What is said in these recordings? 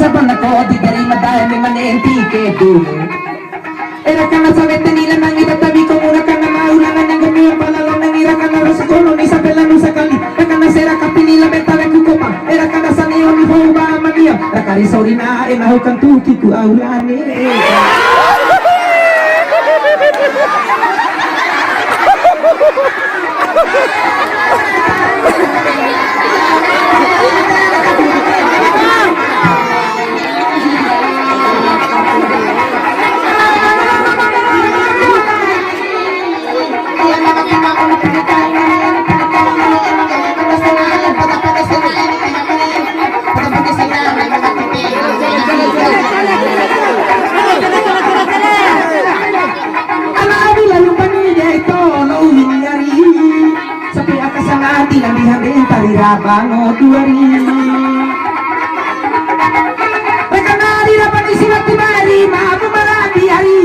saban ako di dari madami manenti ke dulu. Era ka na sa vete nila nang itatabi ko muna ka na maulanan ng gabi ang palalang nang ira ka na rosa kono ni sa pelano sa kali. Era ka na sera ka pinila betale kukoma. Era ka na sa niyo ni Hoba Mania. Rakari sorry na mahukan tuki ku aulane. Bango tuari Rekan nari dapat isiwat timari Maamu maradi hari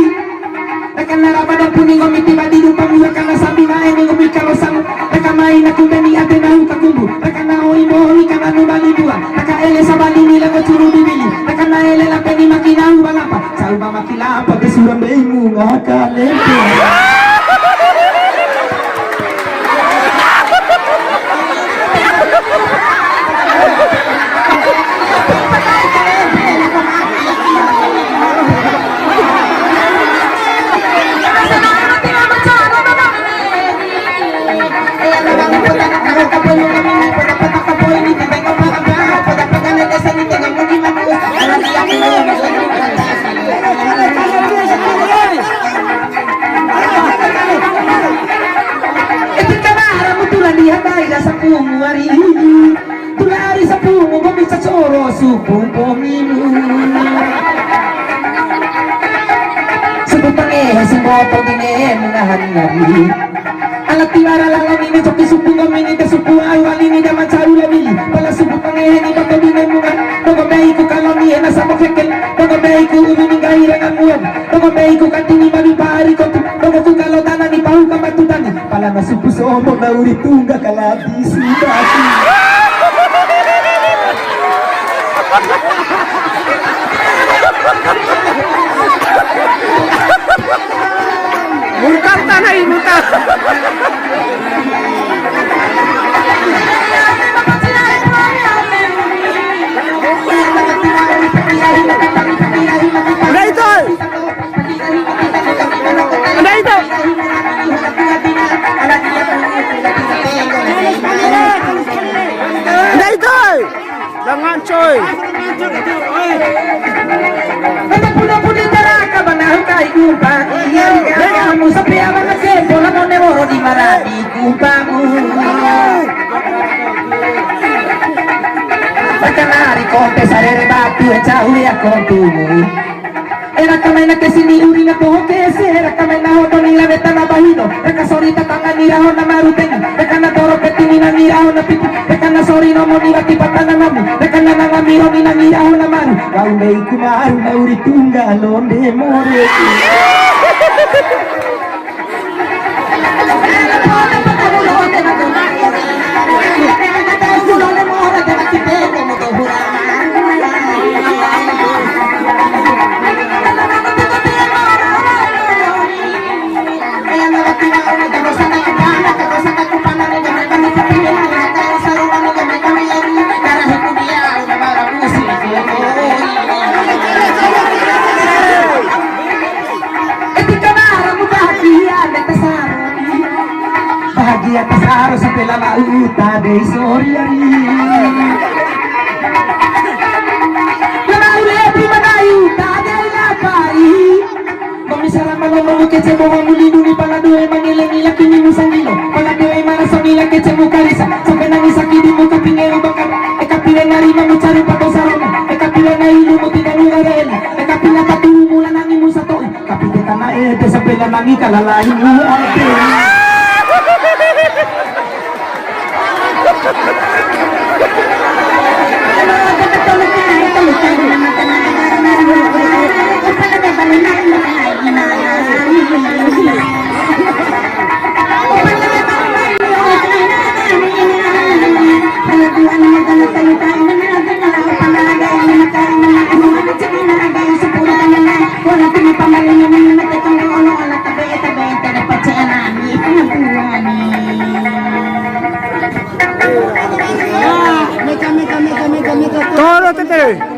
Rekan narapada puning ngomiti badi lupa muka Karena sambil naik ngomit kalau sang Rekan main aku beni ate nahu kakumbu Rekan nahui mohi karena nubali dua Rekan ele sabali nila ko curu bibili Rekan na ele lapeni makinahu balapa Sauba makilapa kesuram beimu ngakalepe Supong pominu Sebut pangeha semoto dine mga hari-hari Alat tiwara lang ini Soki supong komini Te supong awal ini Daman saru labili Pala sebut pangeha ni Bato dine mga Nogobay ko kaloni Nasa mokhekel Nogobay ko umini Gahirang amuyan Nogobay ko katini Malipari ko Nogotu kalau tanah ni Pahu kamatutani Pala na supusomo Na uritunga kaladi Sudati Bukan tanah ini tak. Ada itu. Ada itu. Ada itu. Jangan coy. Puna-puna teraka banahu kai kumpang kamu sampai abang ke bola mone moro di maradi kumpangmu Perkenari konte sarere batu e jauh ya kontumu Era kamena ke sini uri na poho ke se Era kamena hoto ni la veta na bahido Reka sorita tanga ni raho na maruteni Reka na toro petini na ni raho na piti Reka na sori no mo ni lati patana namu Reka na nanga miro ni na ni raho na maru Kau mei kumaru na uri tungga londe more Bahagia pasaro sa pela mauta de soriari La maule prima d'aiuta della pari Come sarà malo che c'è buono mulino pala due manile nila kini musangilo Pala due mana sonila che c'è mukarisa Sampai nangis sakit di muka pinggir bakar E kapile narima mencari pato sarona E kapile na ilu mo tidak nugareli E kapile katulu mula nangi musato Kapile tanah ete sampai la nangi kalalain ate Kalau Toro tete.